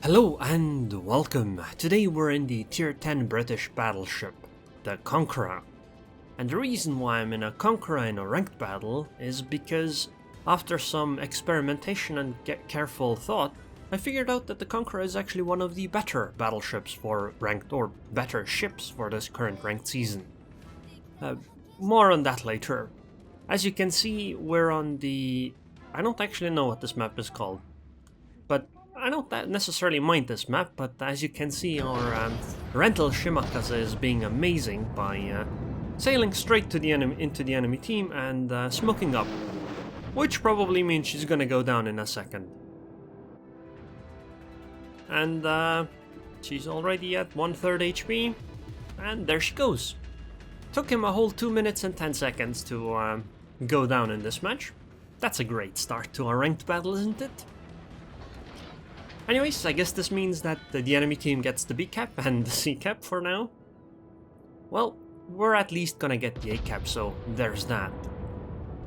Hello and welcome. Today we're in the tier 10 British battleship, the Conqueror. And the reason why I'm in a Conqueror in a ranked battle is because after some experimentation and careful thought, I figured out that the Conqueror is actually one of the better battleships for ranked, or better ships for this current ranked season. More on that later. As you can see, we're on the... I don't actually know what this map is called, but I don't necessarily mind this map, but as you can see, our rental Shimakaze is being amazing by sailing straight to the into the enemy team and smoking up, which probably means she's gonna go down in a second. And she's already at 1/3 HP, and there she goes. Took him a whole 2 minutes and 10 seconds to go down in this match. That's a great start to a ranked battle, isn't it? Anyways, I guess this means that the enemy team gets the B cap and the C cap for now. Well, we're at least gonna get the A cap, so there's that.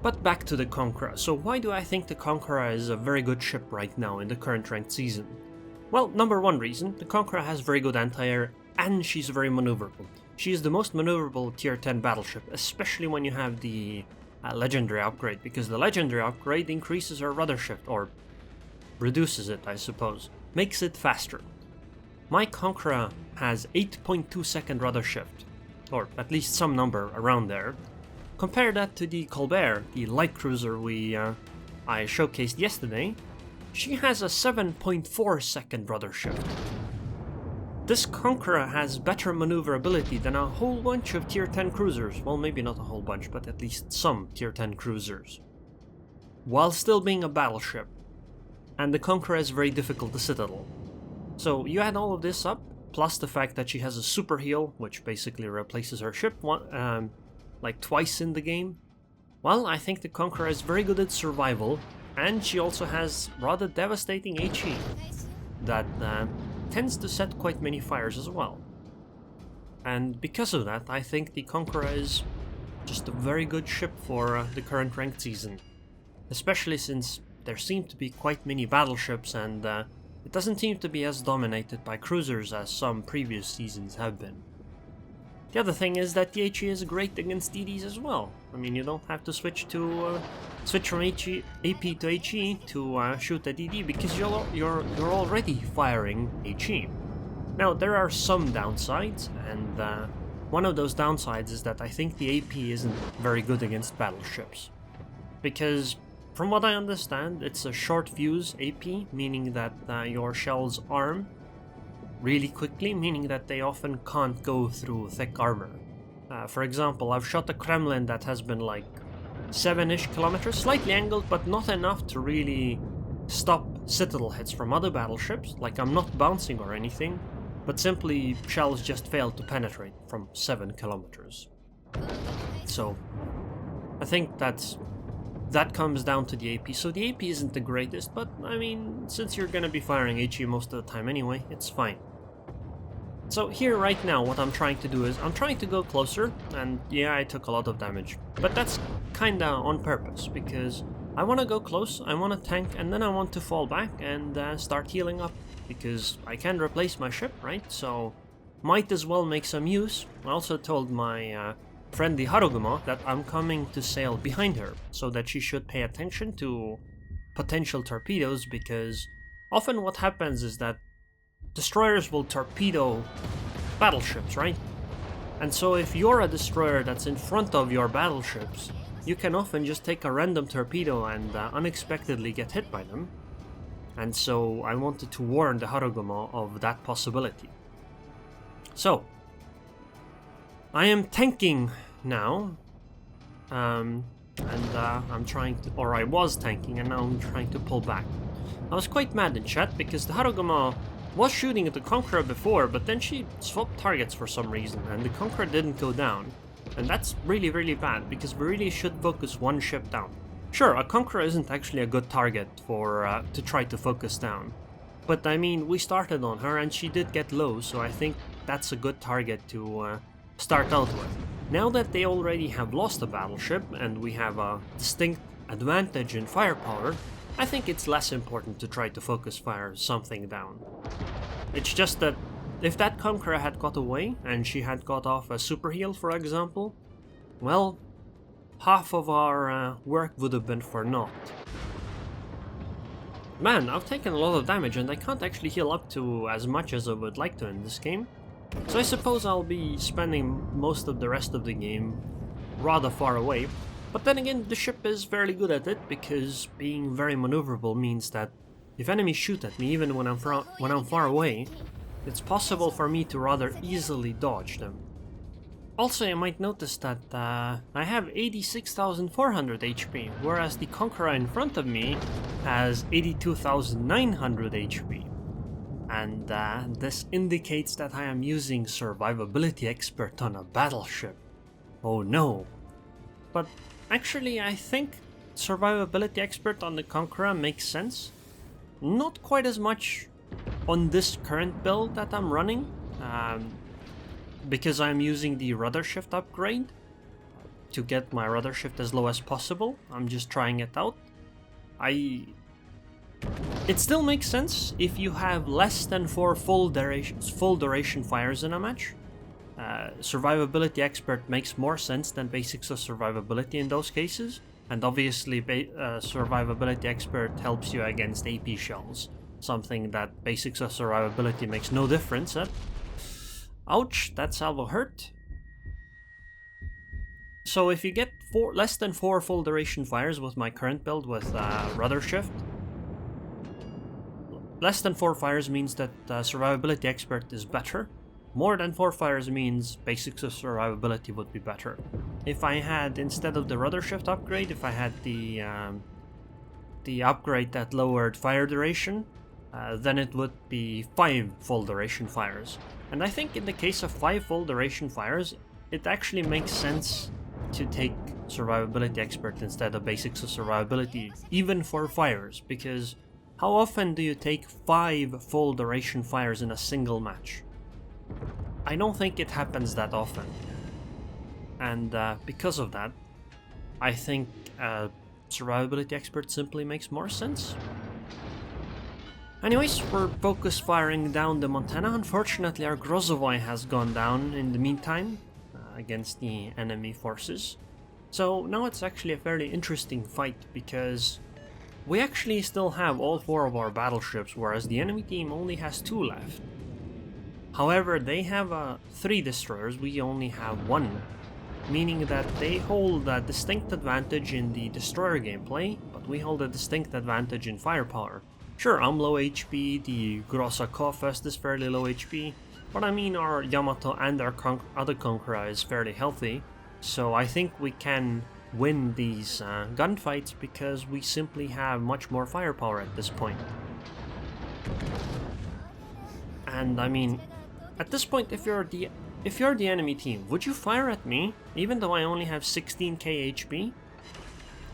But back to the Conqueror. So why do I think the Conqueror is a very good ship right now in the current ranked season? Well, number one reason, the Conqueror has very good anti-air and she's very maneuverable. She is the most maneuverable tier 10 battleship, especially when you have the legendary upgrade, because the legendary upgrade increases her rudder shift, or reduces it, I suppose, makes it faster. My Conqueror has 8.2 second rudder shift, or at least some number around there. Compare that to the Colbert, the light cruiser I showcased yesterday. She has a 7.4 second rudder shift. This Conqueror has better maneuverability than a whole bunch of tier 10 cruisers, well, maybe not a whole bunch, but at least some tier 10 cruisers, while still being a battleship. And the Conqueror is very difficult to citadel. So you add all of this up, plus the fact that she has a super heal, which basically replaces her ship like twice in the game. Well, I think the Conqueror is very good at survival, and she also has rather devastating HE that tends to set quite many fires as well. And because of that, I think the Conqueror is just a very good ship for the current ranked season, especially since there seem to be quite many battleships, and it doesn't seem to be as dominated by cruisers as some previous seasons have been. The other thing is that the HE is great against DDs as well. I mean, you don't have to switch from AP to HE to shoot a DD, because you're already firing HE. Now, there are some downsides, and one of those downsides is that I think the AP isn't very good against battleships, because from what I understand, it's a short fuse AP, meaning that your shells arm really quickly, meaning that they often can't go through thick armor. For example, I've shot a Kremlin that has been like 7-ish kilometers, slightly angled, but not enough to really stop citadel hits from other battleships. Like, I'm not bouncing or anything, but simply shells just failed to penetrate from 7 kilometers. So I think that comes down to the AP. So the AP isn't the greatest, but I mean, since you're gonna be firing HE most of the time anyway, it's fine. So here right now, what I'm trying to do is, I'm trying to go closer, and yeah, I took a lot of damage. But that's kinda on purpose, because I wanna go close, I wanna tank, and then I want to fall back and start healing up, because I can replace my ship, right? So might as well make some use. I also told my friend the Haruguma that I'm coming to sail behind her, so that she should pay attention to potential torpedoes, because often what happens is that destroyers will torpedo battleships, right? And so if you're a destroyer that's in front of your battleships, you can often just take a random torpedo and unexpectedly get hit by them. And so I wanted to warn the Haruguma of that possibility. So I am tanking now, and I'm trying to, or I was tanking, and now I'm trying to pull back. I was quite mad in chat because the Haruguma was shooting at the Conqueror before, but then she swapped targets for some reason, and the Conqueror didn't go down. And that's really, really bad, because we really should focus one ship down. Sure, a Conqueror isn't actually a good target for to try to focus down, but I mean, we started on her and she did get low, so I think that's a good target to start out with. Now that they already have lost a battleship and we have a distinct advantage in firepower, I think it's less important to try to focus fire something down. It's just that if that Conqueror had got away and she had got off a super heal, for example, well, half of our work would have been for naught. Man, I've taken a lot of damage and I can't actually heal up to as much as I would like to in this game. So I suppose I'll be spending most of the rest of the game rather far away. But then again, the ship is fairly good at it, because being very maneuverable means that if enemies shoot at me, even when I'm far away, it's possible for me to rather easily dodge them. Also, you might notice that I have 86,400 HP, whereas the Conqueror in front of me has 82,900 HP. And this indicates that I am using Survivability Expert on a battleship. Oh no. But actually, I think Survivability Expert on the Conqueror makes sense. Not quite as much on this current build that I'm running, because I'm using the rudder shift upgrade to get my rudder shift as low as possible. I'm just trying it out. It still makes sense if you have less than 4 full duration fires in a match. Survivability Expert makes more sense than Basics of Survivability in those cases, and obviously Survivability Expert helps you against AP shells, something that Basics of Survivability makes no difference at. Ouch, that salvo hurt. So if you get less than 4 full duration fires with my current build with rudder shift, less than 4 fires means that Survivability Expert is better. More than 4 fires means Basics of Survivability would be better. If I had, instead of the rudder shift upgrade, if I had the upgrade that lowered fire duration, then it would be 5 full duration fires. And I think in the case of 5 full duration fires, it actually makes sense to take Survivability Expert instead of Basics of Survivability, even for fires, because how often do you take 5 full duration fires in a single match? I don't think it happens that often. And because of that, I think Survivability Expert simply makes more sense. Anyways, we're focus firing down the Montana. Unfortunately, our Grozovoi has gone down in the meantime against the enemy forces. So now it's actually a fairly interesting fight, because we actually still have all 4 of our battleships, whereas the enemy team only has 2 left. However, they have 3 destroyers, we only have 1, meaning that they hold a distinct advantage in the destroyer gameplay, but we hold a distinct advantage in firepower. Sure, I'm low HP, the Grossa Kofest is fairly low HP, but I mean our Yamato and our other Conqueror is fairly healthy, so I think we can win these gunfights because we simply have much more firepower at this point. And I mean, at this point, if you're the enemy team, would you fire at me, even though I only have 16k HP?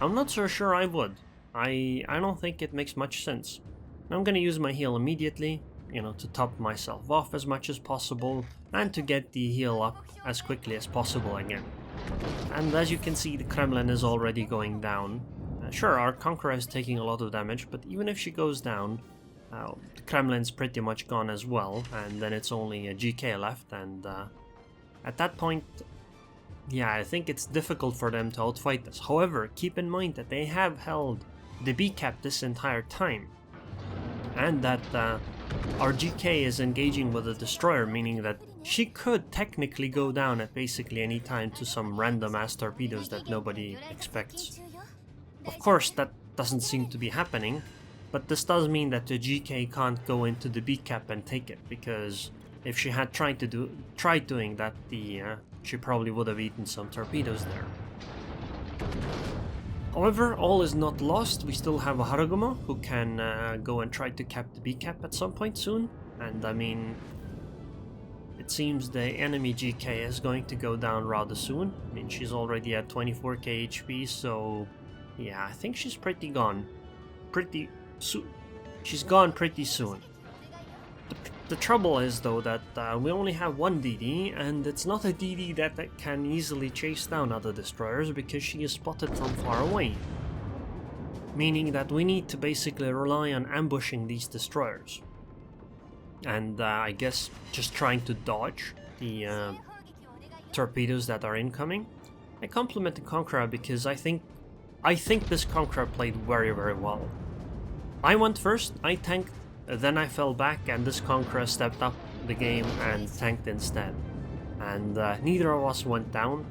I'm not so sure I would. I don't think it makes much sense. I'm gonna use my heal immediately, to top myself off as much as possible, and to get the heal up as quickly as possible again. And as you can see, the Kremlin is already going down. Sure, our Conqueror is taking a lot of damage, but even if she goes down, the Kremlin's pretty much gone as well, and then it's only a GK left, and at that point, yeah, I think it's difficult for them to outfight us. However, keep in mind that they have held the B cap this entire time, and that our GK is engaging with a destroyer, meaning that she could technically go down at basically any time to some random ass torpedoes that nobody expects. Of course, that doesn't seem to be happening, but this does mean that the GK can't go into the B cap and take it, because if she had tried doing that, she probably would have eaten some torpedoes there. However, all is not lost. We still have a Harugumo who can go and try to cap the B cap at some point soon, and I mean, it seems the enemy GK is going to go down rather soon. I mean, she's already at 24k HP, so yeah, I think she's pretty gone. She's gone pretty soon. The trouble is, though, that we only have 1 DD, and it's not a DD that can easily chase down other destroyers because she is spotted from far away. meaning that we need to basically rely on ambushing these destroyers. And I guess just trying to dodge the torpedoes that are incoming. I compliment the Conqueror because I think this Conqueror played very well. I went first, I tanked, then I fell back, and this Conqueror stepped up the game and tanked instead. And neither of us went down,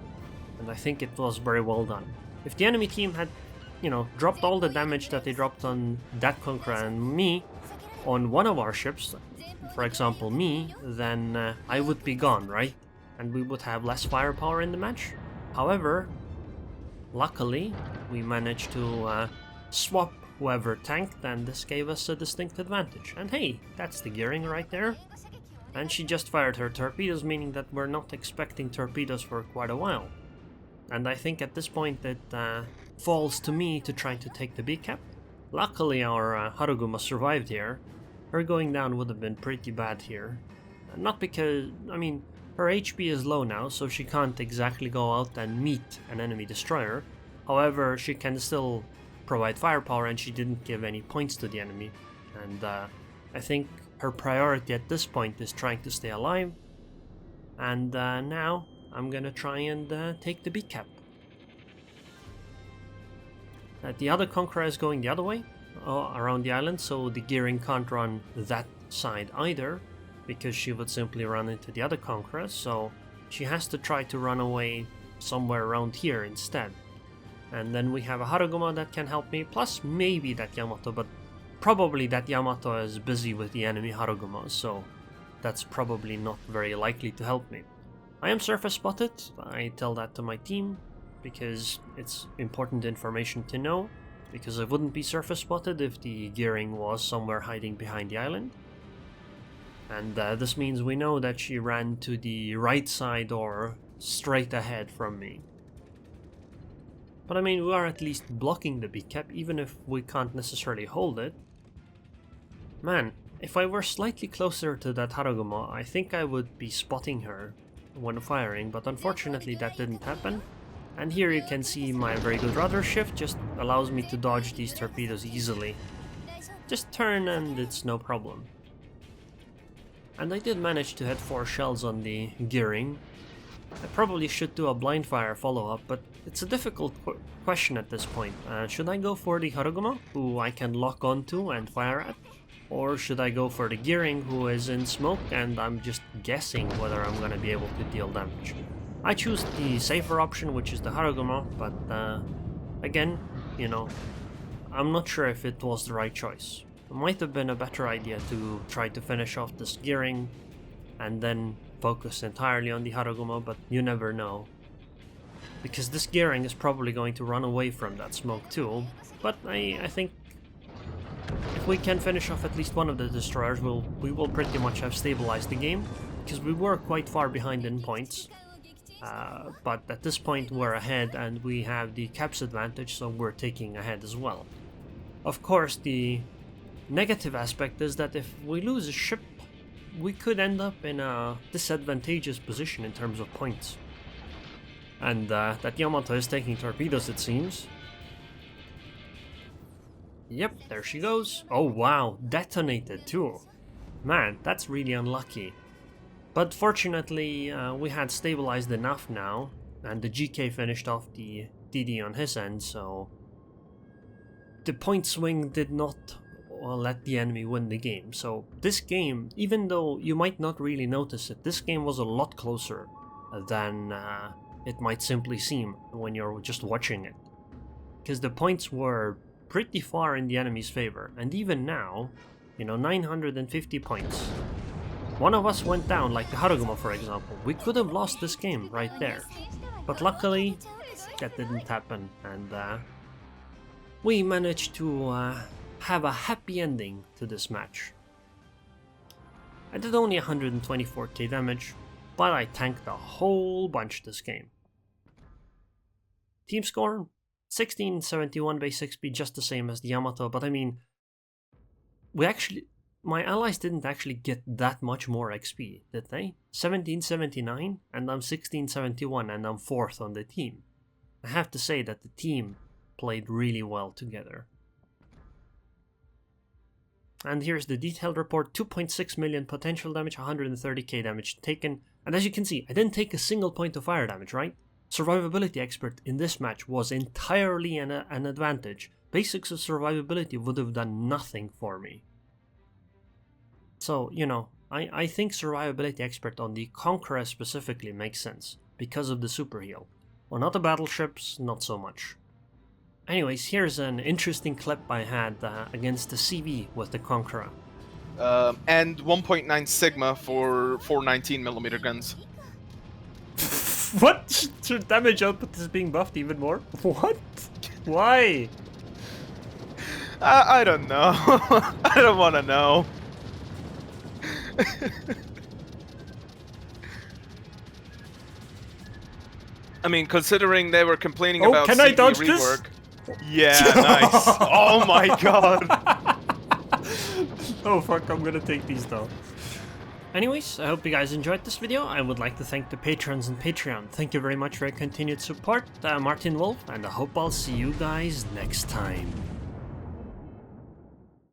and I think it was very well done. If the enemy team had, you know, dropped all the damage that they dropped on that Conqueror and me on one of our ships, for example me, then I would be gone, right? And we would have less firepower in the match. However, luckily, we managed to swap whoever tanked, and this gave us a distinct advantage. And hey, that's the gearing right there. And she just fired her torpedoes, meaning that we're not expecting torpedoes for quite a while. And I think at this point it falls to me to try to take the B cap. Luckily our Haruguma survived here. Her going down would have been pretty bad here. Not because, I mean, her HP is low now, so she can't exactly go out and meet an enemy destroyer. However, she can still provide firepower, and she didn't give any points to the enemy. And I think her priority at this point is trying to stay alive. And now I'm gonna try and take the B cap. The other Conqueror is going the other way, around the island, so the gearing can't run that side either, because she would simply run into the other Conqueror, so she has to try to run away somewhere around here instead. And then we have a Haruguma that can help me, plus maybe that Yamato, but probably that Yamato is busy with the enemy Haruguma, so that's probably not very likely to help me. I am surface spotted, I tell that to my team, because it's important information to know, because I wouldn't be surface spotted if the gearing was somewhere hiding behind the island. And this means we know that she ran to the right side or straight ahead from me. But I mean, we are at least blocking the B cap, even if we can't necessarily hold it. Man, if I were slightly closer to that Haruguma, I think I would be spotting her when firing, but unfortunately that didn't happen. And here you can see my very good rudder shift just allows me to dodge these torpedoes easily. Just turn and it's no problem. And I did manage to hit 4 shells on the gearing. I probably should do a blind fire follow-up, but it's a difficult question at this point. Should I go for the Haruguma, who I can lock onto and fire at? Or should I go for the gearing, who is in smoke and I'm just guessing whether I'm gonna be able to deal damage? I choose the safer option, which is the Haruguma, but again, you know, I'm not sure if it was the right choice. It might have been a better idea to try to finish off this gearing and then focus entirely on the Haruguma, but you never know. Because this gearing is probably going to run away from that smoke too, but I think if we can finish off at least one of the destroyers, we will pretty much have stabilized the game, because we were quite far behind in points. But at this point we're ahead and we have the caps advantage, so we're taking ahead as well. Of course, the negative aspect is that if we lose a ship, we could end up in a disadvantageous position in terms of points. And that Yamato is taking torpedoes, it seems. Yep, there she goes. Oh wow, detonated too. Man, that's really unlucky. But fortunately, we had stabilized enough now, and the GK finished off the DD on his end, so the point swing did not let the enemy win the game. So this game, even though you might not really notice it, this game was a lot closer than it might simply seem when you're just watching it. Because the points were pretty far in the enemy's favor, and even now, you know, 950 points. One of us went down, like the Haruguma for example. We could have lost this game right there. But luckily, that didn't happen, and we managed to have a happy ending to this match. I did only 124k damage, but I tanked a whole bunch this game. Team score? 1671 base XP, just the same as the Yamato, but I mean, my allies didn't actually get that much more XP, did they? 1779 and I'm 1671 and I'm 4th on the team. I have to say that the team played really well together. And here's the detailed report: 2.6 million potential damage, 130k damage taken. And as you can see, I didn't take a single point of fire damage, right? Survivability expert in this match was entirely an advantage. Basics of survivability would have done nothing for me. So, you know, I think survivability expert on the Conqueror specifically makes sense, because of the super heal. On other battleships, not so much. Anyways, here's an interesting clip I had against the CV with the Conqueror. And 1.9 Sigma for 419mm guns. What? Your damage output is being buffed even more? What? Why? I don't know. I don't want to know. I mean, considering they were complaining about can I CV dodge rework. this? Yeah, nice. Oh my god. Oh fuck, I'm gonna take these though. Anyways, I hope you guys enjoyed this video. I would like to thank the patrons and Patreon. Thank you very much for your continued support. Martin Wolf, and I hope I'll see you guys next time.